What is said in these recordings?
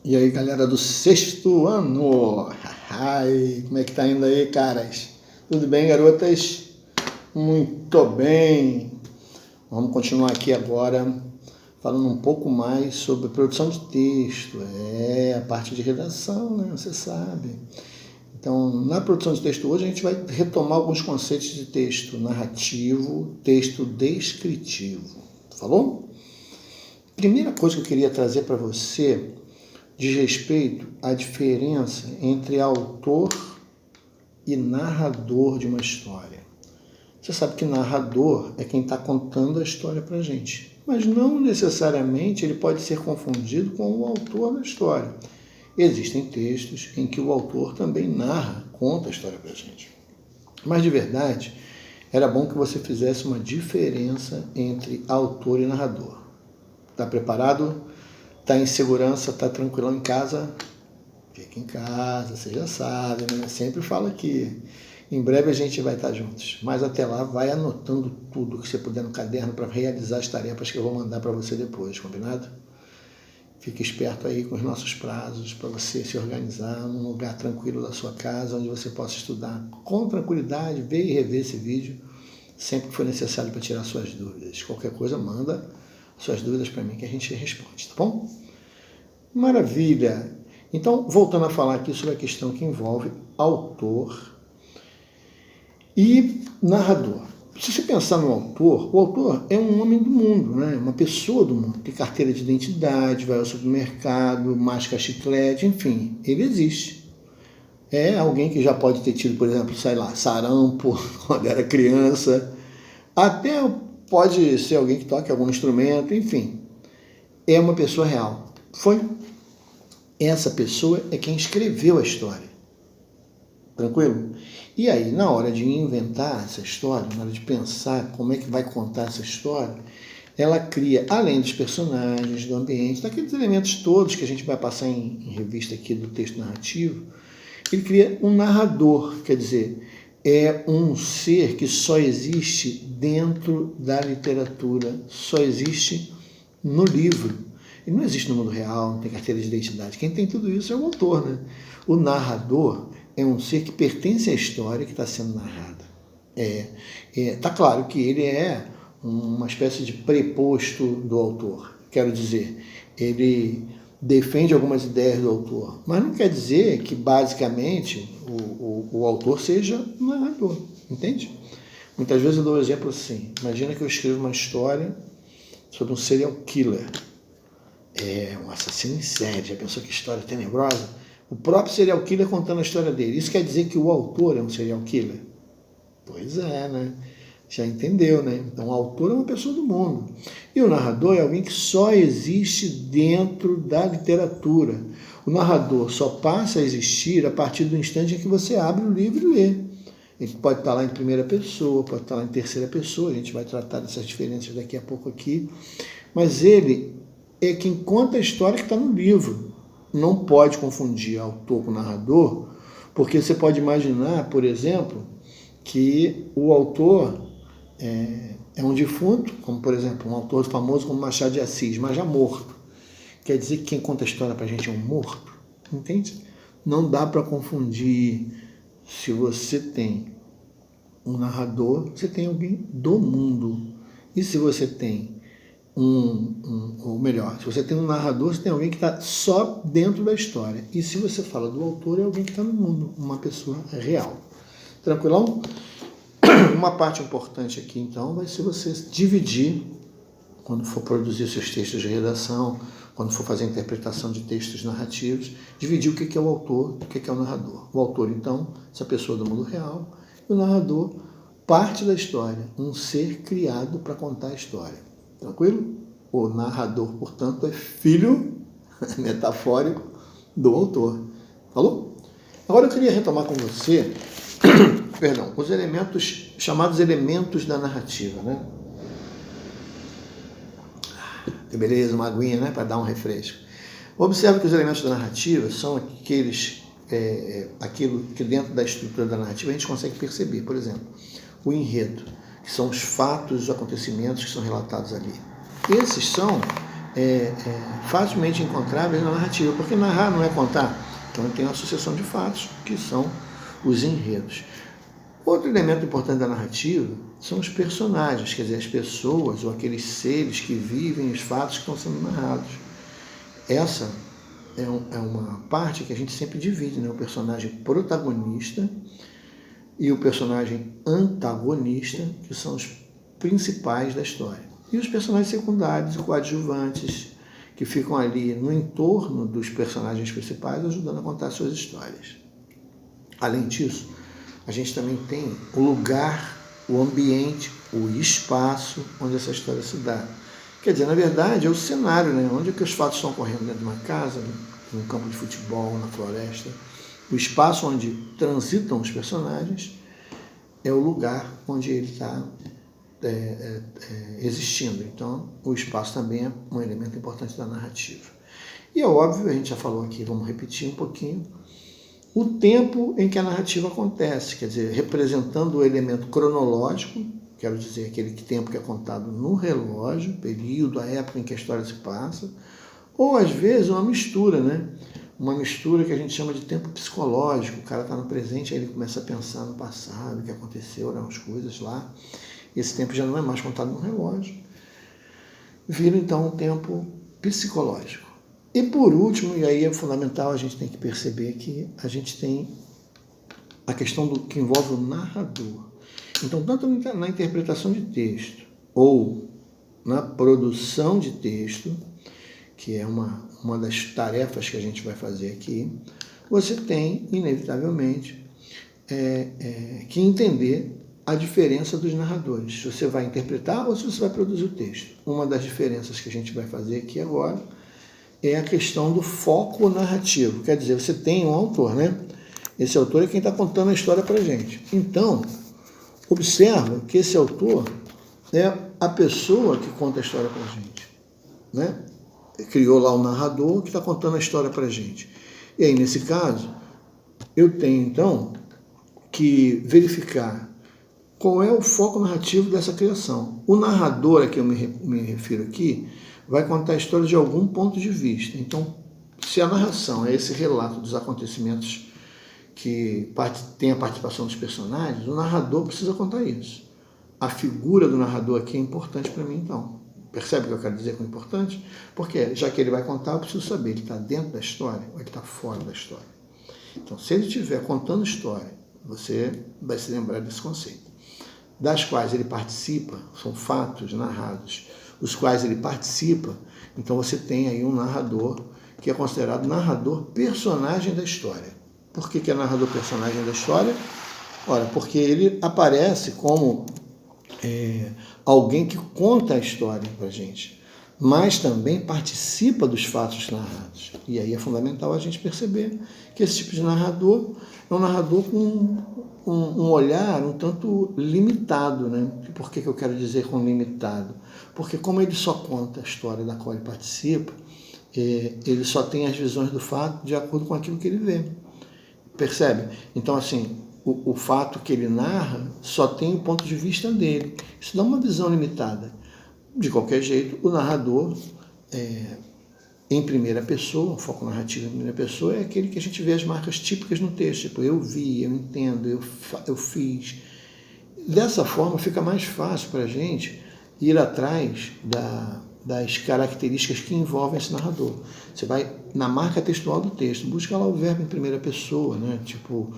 E aí, galera do sexto ano? Ai, como é que tá indo aí, caras? Tudo bem, garotas? Muito bem! Vamos continuar aqui agora falando um pouco mais sobre produção de texto. A parte de redação, né? Você sabe. Então, na produção de texto hoje, a gente vai retomar alguns conceitos de texto narrativo, texto descritivo. Falou? Primeira coisa que eu queria trazer para você diz respeito à diferença entre autor e narrador de uma história. Você sabe que narrador é quem está contando a história para a gente, mas não necessariamente ele pode ser confundido com o autor da história. Existem textos em que o autor também narra, conta a história para a gente. Mas de verdade, era bom que você fizesse uma diferença entre autor e narrador. Está preparado? Está em segurança, está tranquilão em casa? Fica em casa, você já sabe, né? Sempre falo aqui. Em breve a gente vai estar juntos. Mas até lá, vai anotando tudo que você puder no caderno para realizar as tarefas que eu vou mandar para você depois, combinado? Fique esperto aí com os nossos prazos para você se organizar num lugar tranquilo da sua casa, onde você possa estudar com tranquilidade, ver e rever esse vídeo sempre que for necessário para tirar suas dúvidas. Qualquer coisa, manda suas dúvidas para mim que a gente responde, tá bom? Maravilha! Então, voltando a falar aqui sobre a questão que envolve autor e narrador. Se você pensar no autor, o autor é um homem do mundo, né? Uma pessoa do mundo, tem carteira de identidade, vai ao supermercado, masca chiclete, enfim, ele existe. É alguém que já pode ter tido, por exemplo, sei lá, sarampo quando era criança, até pode ser alguém que toque algum instrumento, enfim. É uma pessoa real. Essa pessoa é quem escreveu a história. Tranquilo? E aí, na hora de inventar essa história, na hora de pensar como é que vai contar essa história, ela cria, além dos personagens, do ambiente, daqueles elementos todos que a gente vai passar em revista aqui do texto narrativo, ele cria um narrador, quer dizer, é um ser que só existe dentro da literatura, só existe no livro. Ele não existe no mundo real, não tem carteira de identidade. Quem tem tudo isso é o autor, né? O narrador é um ser que pertence à história que está sendo narrada. Tá claro que ele é uma espécie de preposto do autor. Quero dizer, ele defende algumas ideias do autor, mas não quer dizer que, basicamente, o autor seja o narrador, entende? Muitas vezes eu dou um exemplo assim. Imagina que eu escrevo uma história sobre um serial killer. Um assassino em série, já pensou que história tenebrosa? O próprio serial killer contando a história dele. Isso quer dizer que o autor é um serial killer? Pois é, né? Já entendeu, né? Então o autor é uma pessoa do mundo. E o narrador é alguém que só existe dentro da literatura. O narrador só passa a existir a partir do instante em que você abre o livro e lê. Ele pode estar lá em primeira pessoa, pode estar lá em terceira pessoa, a gente vai tratar dessas diferenças daqui a pouco aqui. Mas ele é quem conta a história que está no livro. Não pode confundir autor com narrador, porque você pode imaginar, por exemplo, que o autor é um defunto, como por exemplo, um autor famoso como Machado de Assis, mas já morto. Quer dizer que quem conta a história para a gente é um morto, entende? Não dá para confundir. Se você tem um narrador, você tem alguém do mundo. E se você tem ou melhor, se você tem um narrador, você tem alguém que está só dentro da história. E se você fala do autor, é alguém que está no mundo, uma pessoa real. Tranquilão? Uma parte importante aqui, então, vai ser você dividir, quando for produzir seus textos de redação, quando for fazer a interpretação de textos narrativos, dividir o que é o autor e o que é o narrador. O autor, então, essa pessoa do mundo real, e o narrador, parte da história, um ser criado para contar a história. Tranquilo? O narrador, portanto, é filho metafórico do autor. Falou? Agora eu queria retomar com você, os elementos, chamados elementos da narrativa, né? Beleza, uma aguinha, né? Para dar um refresco. Observe que os elementos da narrativa são aquilo que dentro da estrutura da narrativa a gente consegue perceber. Por exemplo, o enredo, que são os fatos, os acontecimentos que são relatados ali. Esses são facilmente encontráveis na narrativa, porque narrar não é contar. Então tem uma sucessão de fatos, que são os enredos. Outro elemento importante da narrativa são os personagens, quer dizer, as pessoas ou aqueles seres que vivem os fatos que estão sendo narrados. Essa é uma parte que a gente sempre divide, né? O personagem protagonista e o personagem antagonista, que são os principais da história. E os personagens secundários e coadjuvantes, que ficam ali no entorno dos personagens principais, ajudando a contar suas histórias. Além disso, a gente também tem o lugar, o ambiente, o espaço onde essa história se dá. Quer dizer, na verdade, é o cenário, né? Onde é que os fatos estão ocorrendo, dentro de uma casa, num campo de futebol, na floresta. O espaço onde transitam os personagens é o lugar onde ele está existindo. Então, o espaço também é um elemento importante da narrativa. E é óbvio, a gente já falou aqui, vamos repetir um pouquinho, o tempo em que a narrativa acontece, quer dizer, representando o elemento cronológico, quero dizer, aquele tempo que é contado no relógio, período, a época em que a história se passa, ou às vezes uma mistura, né? Uma mistura que a gente chama de tempo psicológico. O cara está no presente, aí ele começa a pensar no passado, o que aconteceu, as coisas lá. Esse tempo já não é mais contado no relógio. Vira então um tempo psicológico. E por último, e aí é fundamental, a gente tem que perceber que a gente tem a questão que envolve o narrador. Então, tanto na interpretação de texto ou na produção de texto, que é uma das tarefas que a gente vai fazer aqui, você tem, inevitavelmente, que entender a diferença dos narradores. Se você vai interpretar ou se você vai produzir o texto. Uma das diferenças que a gente vai fazer aqui agora é a questão do foco narrativo. Quer dizer, você tem um autor, né? Esse autor é quem está contando a história para a gente. Então, observa que esse autor é a pessoa que conta a história para a gente, né? Criou lá o narrador que está contando a história para a gente. E aí, nesse caso, eu tenho, então, que verificar qual é o foco narrativo dessa criação. O narrador a que eu me refiro aqui vai contar a história de algum ponto de vista. Então, se a narração é esse relato dos acontecimentos que tem a participação dos personagens, o narrador precisa contar isso. A figura do narrador aqui é importante para mim, então. Percebe o que eu quero dizer com importante? Porque, já que ele vai contar, eu preciso saber, ele está dentro da história ou ele está fora da história. Então, se ele estiver contando história, você vai se lembrar desse conceito. Das quais ele participa, são fatos narrados, os quais ele participa, então você tem aí um narrador, que é considerado narrador personagem da história. Por que é narrador personagem da história? Ora, porque ele aparece como alguém que conta a história para a gente, mas também participa dos fatos narrados. E aí é fundamental a gente perceber que esse tipo de narrador é um narrador com um olhar um tanto limitado, né? Por que eu quero dizer com limitado? Porque como ele só conta a história da qual ele participa, ele só tem as visões do fato de acordo com aquilo que ele vê. Percebe? Então, assim, o fato que ele narra só tem o ponto de vista dele. Isso dá uma visão limitada. De qualquer jeito, o narrador, em primeira pessoa, o foco narrativo em primeira pessoa, é aquele que a gente vê as marcas típicas no texto. Tipo, eu vi, eu entendo, eu fiz. Dessa forma, fica mais fácil para a gente ir atrás das características que envolvem esse narrador. Você vai na marca textual do texto, busca lá o verbo em primeira pessoa, né? Tipo,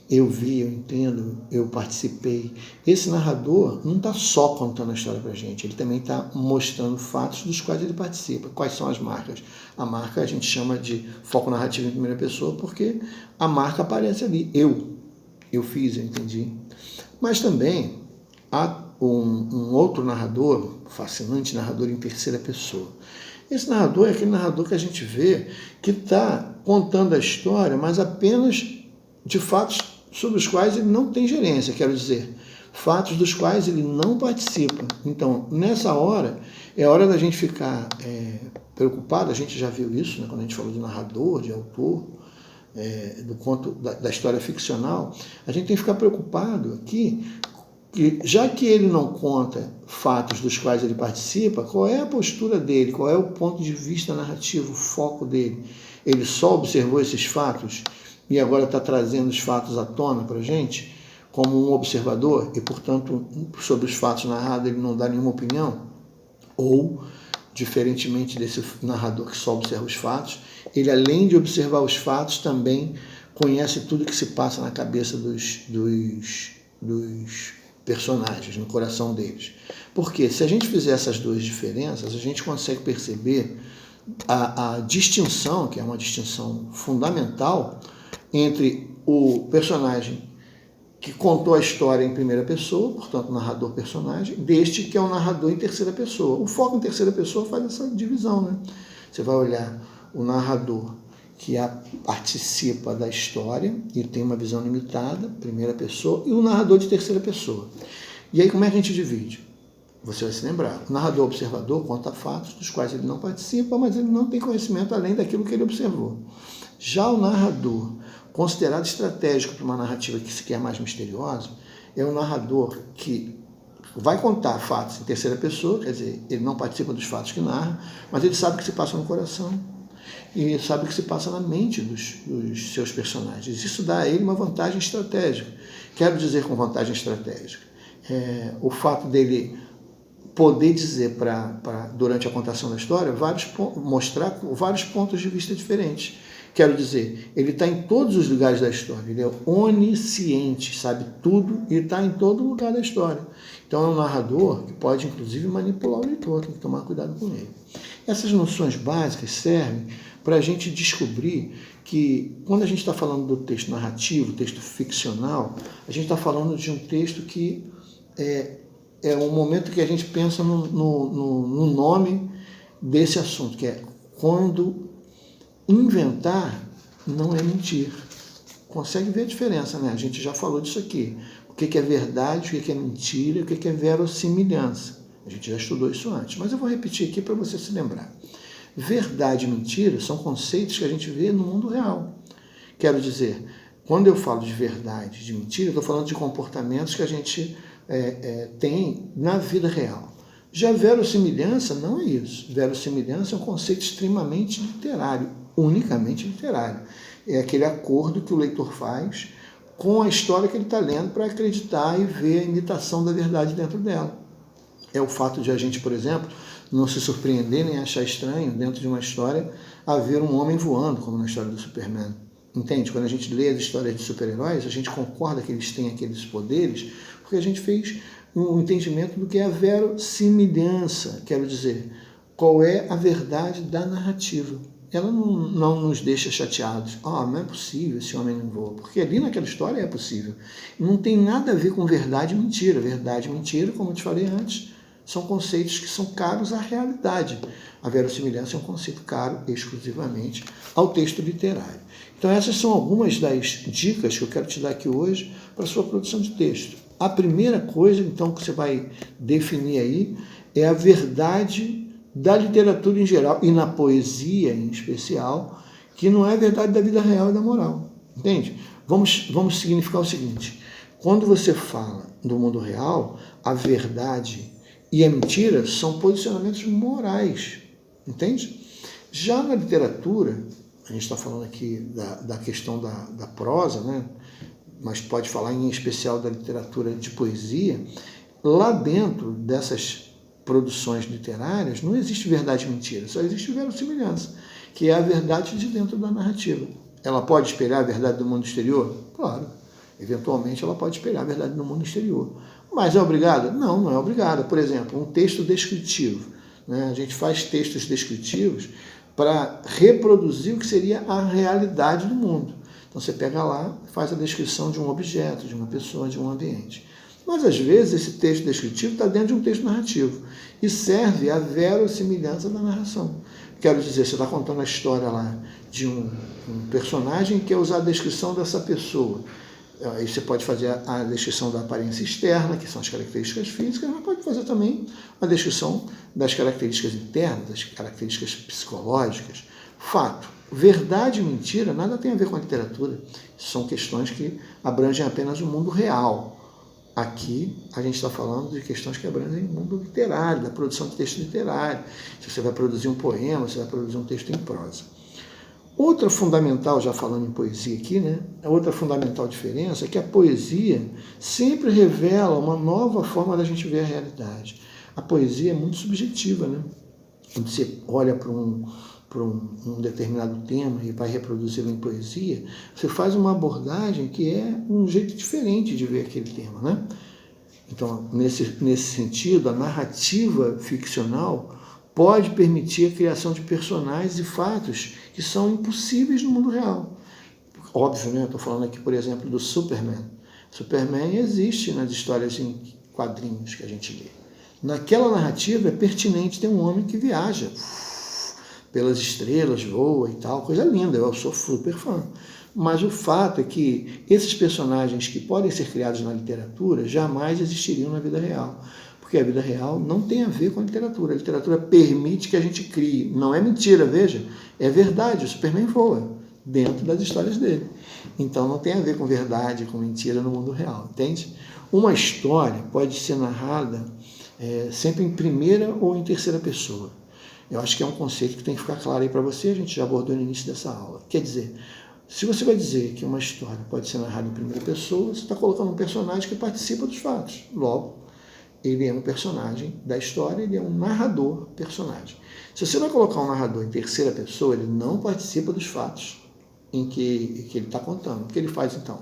eu vi, eu entendo, eu participei. Esse narrador não está só contando a história para a gente, ele também está mostrando fatos dos quais ele participa. Quais são as marcas? A marca a gente chama de foco narrativo em primeira pessoa porque a marca aparece ali. Eu fiz, eu entendi. Mas também há um outro narrador, fascinante narrador em terceira pessoa. Esse narrador é aquele narrador que a gente vê que está contando a história, mas apenas de fatos sobre os quais ele não tem gerência, quero dizer, fatos dos quais ele não participa. Então, nessa hora, é hora da gente ficar preocupado, a gente já viu isso, né, quando a gente falou de narrador, de autor, do conto, da história ficcional, a gente tem que ficar preocupado aqui que, já que ele não conta fatos dos quais ele participa, qual é a postura dele, qual é o ponto de vista narrativo, o foco dele? Ele só observou esses fatos e agora está trazendo os fatos à tona para a gente, como um observador, e, portanto, sobre os fatos narrados ele não dá nenhuma opinião? Ou, diferentemente desse narrador que só observa os fatos, ele, além de observar os fatos, também conhece tudo que se passa na cabeça dos personagens, no coração deles. Porque se a gente fizer essas duas diferenças, a gente consegue perceber a distinção, que é uma distinção fundamental, entre o personagem que contou a história em primeira pessoa, portanto, narrador-personagem, deste que é o narrador em terceira pessoa. O foco em terceira pessoa faz essa divisão, né? Você vai olhar o narrador que participa da história e tem uma visão limitada, primeira pessoa, e o narrador de terceira pessoa. E aí como é que a gente divide? Você vai se lembrar, o narrador observador conta fatos dos quais ele não participa, mas ele não tem conhecimento além daquilo que ele observou. Já o narrador, considerado estratégico para uma narrativa que se quer mais misteriosa, é o narrador que vai contar fatos em terceira pessoa, quer dizer, ele não participa dos fatos que narra, mas ele sabe o que se passa no coração e sabe o que se passa na mente dos seus personagens. Isso dá a ele uma vantagem estratégica. Quero dizer com vantagem estratégica, o fato dele poder dizer durante a contação da história, mostrar vários pontos de vista diferentes. Quero dizer, ele está em todos os lugares da história, ele é onisciente, sabe tudo e está em todo lugar da história. Então é um narrador que pode, inclusive, manipular o leitor, tem que tomar cuidado com ele. Essas noções básicas servem para a gente descobrir que, quando a gente está falando do texto narrativo, texto ficcional, a gente está falando de um texto que é um momento que a gente pensa no nome desse assunto, que é quando inventar não é mentir. Consegue ver a diferença, né? A gente já falou disso aqui. O que é verdade, o que é mentira, o que é verossimilhança. A gente já estudou isso antes, mas eu vou repetir aqui para você se lembrar. Verdade e mentira são conceitos que a gente vê no mundo real. Quero dizer, quando eu falo de verdade e de mentira, eu estou falando de comportamentos que a gente tem na vida real. Já verossimilhança não é isso. Verossimilhança é um conceito extremamente literário, unicamente literário. É aquele acordo que o leitor faz com a história que ele está lendo para acreditar e ver a imitação da verdade dentro dela. É o fato de a gente, por exemplo, não se surpreender nem achar estranho, dentro de uma história, haver um homem voando, como na história do Superman. Entende? Quando a gente lê as histórias de super-heróis, a gente concorda que eles têm aqueles poderes, porque a gente fez um entendimento do que é a verossimilhança. Quero dizer, qual é a verdade da narrativa. Ela não nos deixa chateados. Não é possível esse homem não voa. Porque ali naquela história é possível. Não tem nada a ver com verdade e mentira. Verdade e mentira, como eu te falei antes, são conceitos que são caros à realidade. A verossimilhança é um conceito caro exclusivamente ao texto literário. Então essas são algumas das dicas que eu quero te dar aqui hoje para a sua produção de texto. A primeira coisa, então, que você vai definir aí é a verdade da literatura em geral e na poesia em especial, que não é a verdade da vida real e da moral. Entende? Vamos significar o seguinte: quando você fala do mundo real, a verdade e a mentira são posicionamentos morais. Entende? Já na literatura, a gente está falando aqui da questão da prosa, né? Mas pode falar em especial da literatura de poesia, lá dentro dessas produções literárias não existe verdade e mentira, só existe verossimilhança, que é a verdade de dentro da narrativa. Ela pode espelhar a verdade do mundo exterior? Claro, eventualmente ela pode espelhar a verdade do mundo exterior. Mas é obrigada? Não, não é obrigada. Por exemplo, um texto descritivo. Né? A gente faz textos descritivos para reproduzir o que seria a realidade do mundo. Então você pega lá e faz a descrição de um objeto, de uma pessoa, de um ambiente. Mas às vezes esse texto descritivo está dentro de um texto narrativo e serve à verossimilhança da narração. Quero dizer, você está contando a história lá de um personagem que quer usar a descrição dessa pessoa. Aí você pode fazer a descrição da aparência externa, que são as características físicas, mas pode fazer também a descrição das características internas, das características psicológicas. Fato, verdade e mentira nada tem a ver com a literatura. São questões que abrangem apenas o mundo real. Aqui a gente está falando de questões que abrangem o mundo literário, da produção de texto literário. Se você vai produzir um poema, você vai produzir um texto em prosa. Outra fundamental, já falando em poesia aqui, né? A outra fundamental diferença é que a poesia sempre revela uma nova forma da gente ver a realidade. A poesia é muito subjetiva, né? Quando você olha para um determinado tema e vai reproduzi-lo em poesia, você faz uma abordagem que é um jeito diferente de ver aquele tema, né? Então, nesse sentido, a narrativa ficcional pode permitir a criação de personagens e fatos que são impossíveis no mundo real. Óbvio, né? Estou falando aqui, por exemplo, do Superman. Superman existe nas histórias em quadrinhos que a gente lê. Naquela narrativa é pertinente ter um homem que viaja pelas estrelas, voa e tal, coisa linda, eu sou super fã. Mas o fato é que esses personagens que podem ser criados na literatura jamais existiriam na vida real. Porque a vida real não tem a ver com a literatura. A literatura permite que a gente crie. Não é mentira, veja. É verdade, o Superman voa dentro das histórias dele. Então não tem a ver com verdade, com mentira no mundo real, entende? Uma história pode ser narrada sempre em primeira ou em terceira pessoa. Eu acho que é um conceito que tem que ficar claro aí para você, a gente já abordou no início dessa aula. Quer dizer, se você vai dizer que uma história pode ser narrada em primeira pessoa, você está colocando um personagem que participa dos fatos. Logo, ele é um personagem da história, ele é um narrador personagem. Se você vai colocar um narrador em terceira pessoa, ele não participa dos fatos em que ele está contando. O que ele faz então?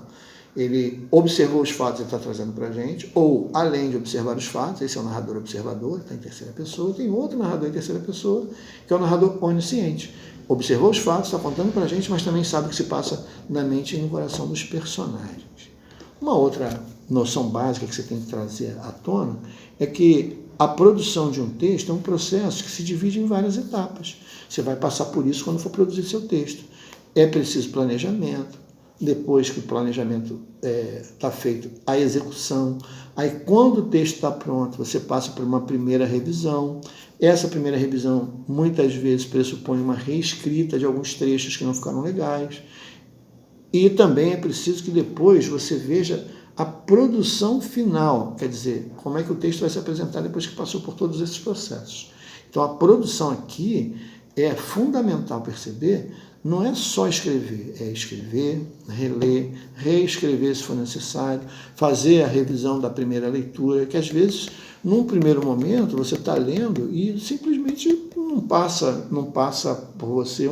Ele observou os fatos e está trazendo para a gente, ou além de observar os fatos, esse é o narrador observador, está em terceira pessoa, tem outro narrador em terceira pessoa, que é o narrador onisciente. Observou os fatos, está contando para a gente, mas também sabe o que se passa na mente e no coração dos personagens. Uma outra noção básica que você tem que trazer à tona é que a produção de um texto é um processo que se divide em várias etapas. Você vai passar por isso quando for produzir seu texto. É preciso planejamento, depois que o planejamento está feito, a execução. Aí, quando o texto está pronto, você passa por uma primeira revisão. Essa primeira revisão, muitas vezes, pressupõe uma reescrita de alguns trechos que não ficaram legais. E também é preciso que depois você veja a produção final, quer dizer, como é que o texto vai se apresentar depois que passou por todos esses processos. Então, a produção aqui é fundamental perceber. Não é só escrever, é escrever, reler, reescrever se for necessário, fazer a revisão da primeira leitura, que às vezes, num primeiro momento, você está lendo e simplesmente não passa por você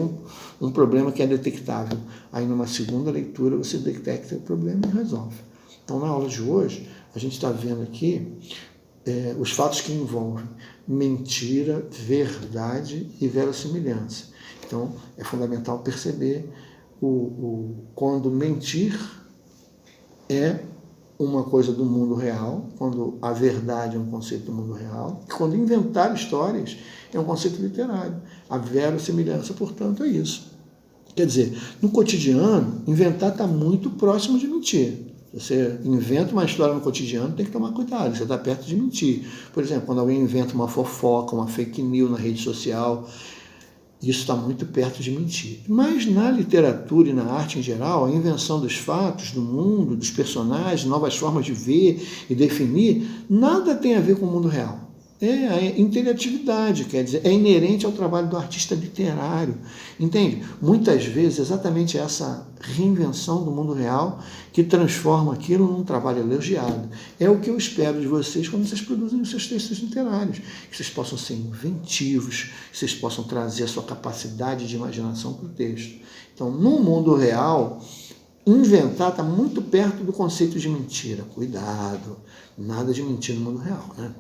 um problema que é detectável. Aí, numa segunda leitura, você detecta o problema e resolve. Então, na aula de hoje, a gente está vendo aqui os fatos que envolvem mentira, verdade e verossimilhança. Então, é fundamental perceber quando mentir é uma coisa do mundo real, quando a verdade é um conceito do mundo real, e quando inventar histórias é um conceito literário. A verossimilhança, portanto, é isso. Quer dizer, no cotidiano, inventar está muito próximo de mentir. Você inventa uma história no cotidiano, tem que tomar cuidado, você está perto de mentir. Por exemplo, quando alguém inventa uma fofoca, uma fake news na rede social, isso está muito perto de mentir. Mas na literatura e na arte em geral, a invenção dos fatos, do mundo, dos personagens, novas formas de ver e definir, nada tem a ver com o mundo real. É a interatividade, quer dizer, é inerente ao trabalho do artista literário, entende? Muitas vezes, exatamente essa reinvenção do mundo real que transforma aquilo num trabalho elogiado. É o que eu espero de vocês quando vocês produzem os seus textos literários, que vocês possam ser inventivos, que vocês possam trazer a sua capacidade de imaginação para o texto. Então, no mundo real, inventar está muito perto do conceito de mentira. Cuidado, nada de mentira no mundo real, né?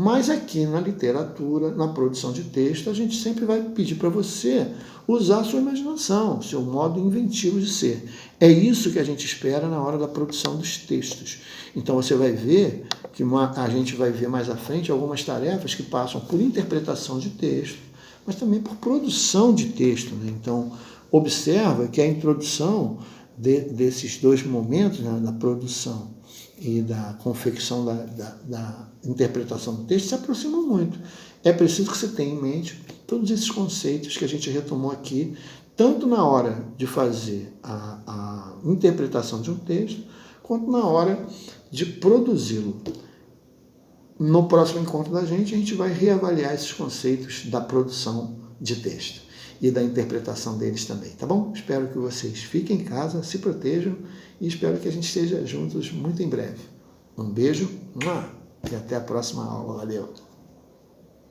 Mas aqui na literatura, na produção de texto, a gente sempre vai pedir para você usar a sua imaginação, seu modo inventivo de ser. É isso que a gente espera na hora da produção dos textos. Então você vai ver que a gente vai ver mais à frente algumas tarefas que passam por interpretação de texto, mas também por produção de texto, né? Então observa que a introdução desses dois momentos, né, da produção e da confecção da interpretação do texto se aproximam muito. É preciso que você tenha em mente todos esses conceitos que a gente retomou aqui, tanto na hora de fazer a interpretação de um texto, quanto na hora de produzi-lo. No próximo encontro da gente, a gente vai reavaliar esses conceitos da produção de texto e da interpretação deles também, tá bom? Espero que vocês fiquem em casa, se protejam e espero que a gente esteja juntos muito em breve. Um beijo e até a próxima aula. Valeu!